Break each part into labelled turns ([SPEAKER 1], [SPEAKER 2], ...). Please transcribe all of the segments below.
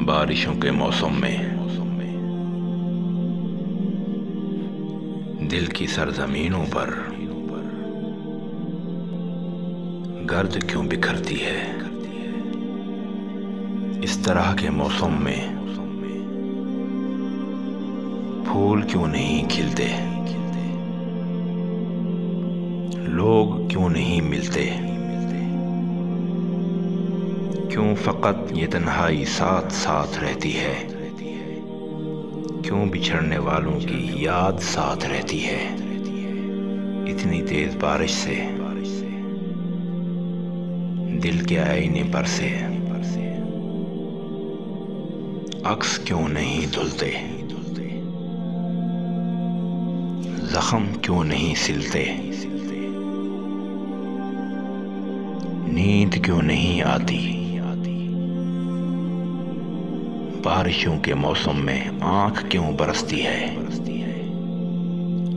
[SPEAKER 1] बारिशों के मौसम में दिल की सरजमीनों पर गर्द क्यों बिखरती है। इस तरह के मौसम में फूल क्यों नहीं खिलते, लोग क्यों नहीं मिलते, क्यों फकत ये तन्हाई साथ साथ रहती है, क्यों बिछड़ने वालों की याद साथ रहती है। इतनी तेज बारिश से दिल के आईने पर से अक्स क्यों नहीं धुलते, जख्म क्यों नहीं सिलते, नींद क्यों नहीं आती। बारिशों के मौसम में आंख क्यों बरसती है,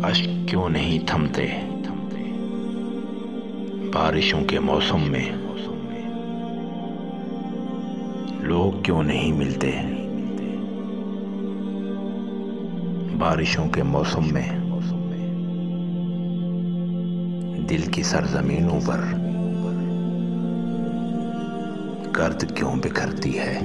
[SPEAKER 1] अश्क क्यों नहीं थमते। बारिशों के मौसम में लोग क्यों नहीं मिलते। बारिशों के मौसम में दिल की सरजमीनों पर गर्द क्यों बिखरती है।